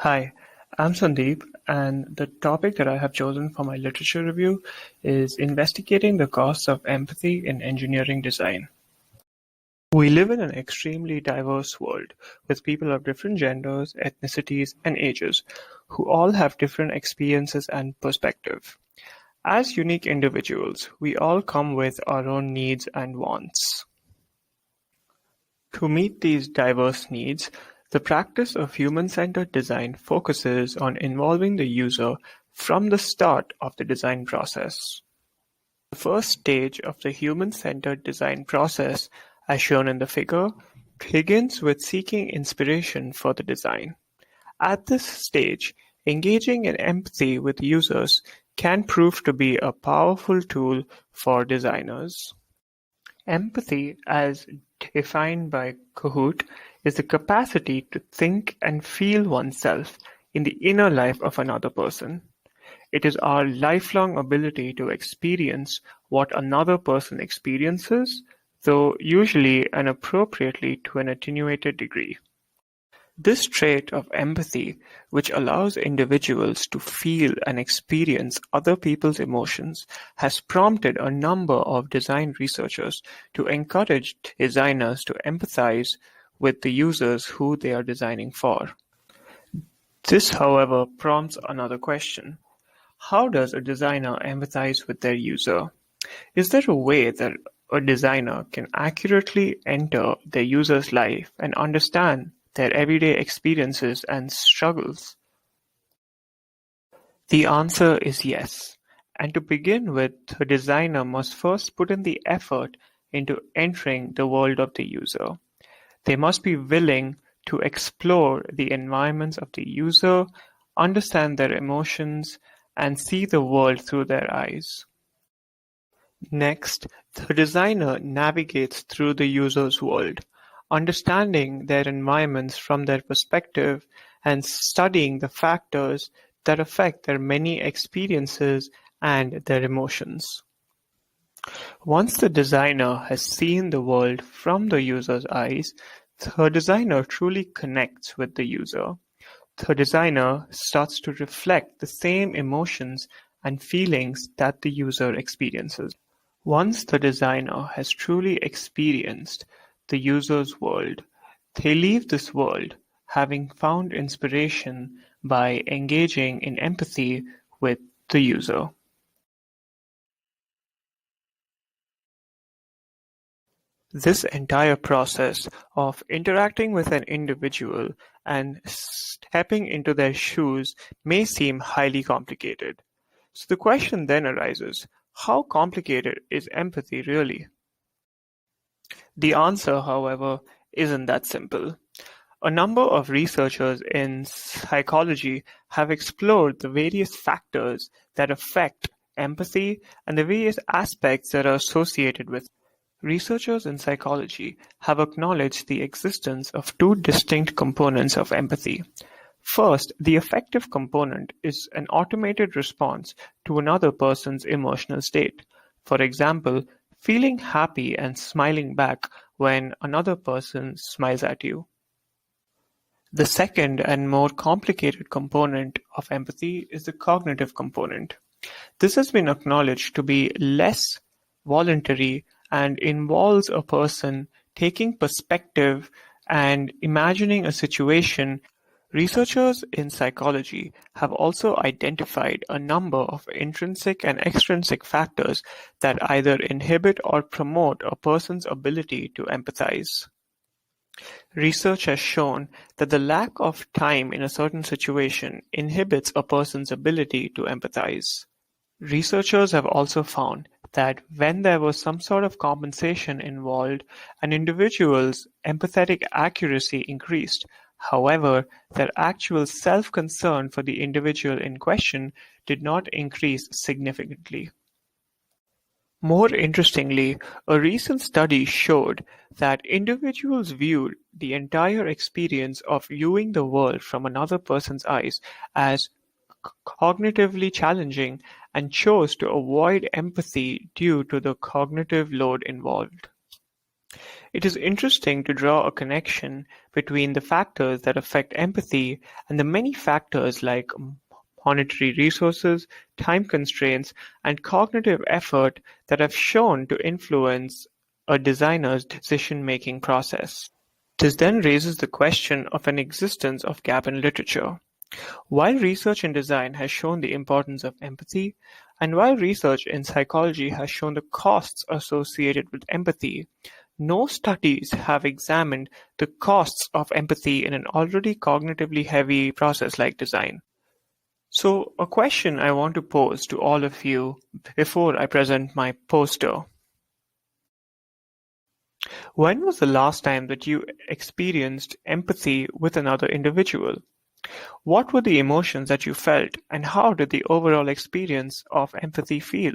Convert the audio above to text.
Hi, I'm Sandeep, and the topic that I have chosen for my literature review is investigating the costs of empathy in engineering design. We live in an extremely diverse world with people of different genders, ethnicities, and ages who all have different experiences and perspective. As unique individuals, we all come with our own needs and wants. To meet these diverse needs, the practice of human-centered design focuses on involving the user from the start of the design process. The first stage of the human-centered design process, as shown in the figure, begins with seeking inspiration for the design. At this stage, engaging in empathy with users can prove to be a powerful tool for designers. Empathy, as defined by Kahoot, is the capacity to think and feel oneself in the inner life of another person. It is our lifelong ability to experience what another person experiences, though usually and appropriately to an attenuated degree. This trait of empathy, which allows individuals to feel and experience other people's emotions, has prompted a number of design researchers to encourage designers to empathize with the users who they are designing for. This, however, prompts another question. How does a designer empathize with their user? Is there a way that a designer can accurately enter their user's life and understand their everyday experiences and struggles? The answer is yes. And to begin with, the designer must first put in the effort into entering the world of the user. They must be willing to explore the environments of the user, understand their emotions, and see the world through their eyes. Next, the designer navigates through the user's world, understanding their environments from their perspective and studying the factors that affect their many experiences and their emotions. Once the designer has seen the world from the user's eyes, the designer truly connects with the user. The designer starts to reflect the same emotions and feelings that the user experiences. Once the designer has truly experienced the user's world, they leave this world having found inspiration by engaging in empathy with the user. This entire process of interacting with an individual and stepping into their shoes may seem highly complicated. So the question then arises, how complicated is empathy really? The answer, however, isn't that simple. A number of researchers in psychology have explored the various factors that affect empathy and the various aspects that are associated with it. Researchers in psychology have acknowledged the existence of two distinct components of empathy. First, the affective component is an automated response to another person's emotional state. For example, feeling happy and smiling back when another person smiles at you. The second and more complicated component of empathy is the cognitive component. This has been acknowledged to be less voluntary and involves a person taking perspective and imagining a situation. Researchers in psychology have also identified a number of intrinsic and extrinsic factors that either inhibit or promote a person's ability to empathize. Research has shown that the lack of time in a certain situation inhibits a person's ability to empathize. Researchers have also found that when there was some sort of compensation involved, an individual's empathetic accuracy increased. However, their actual self-concern for the individual in question did not increase significantly. More interestingly, a recent study showed that individuals viewed the entire experience of viewing the world from another person's eyes as cognitively challenging and chose to avoid empathy due to the cognitive load involved. It is interesting to draw a connection between the factors that affect empathy and the many factors like monetary resources, time constraints, and cognitive effort that have shown to influence a designer's decision-making process. This then raises the question of an existence of gap in literature. While research in design has shown the importance of empathy, and while research in psychology has shown the costs associated with empathy, no studies have examined the costs of empathy in an already cognitively heavy process like design. So, a question I want to pose to all of you before I present my poster. When was the last time that you experienced empathy with another individual? What were the emotions that you felt, and how did the overall experience of empathy feel?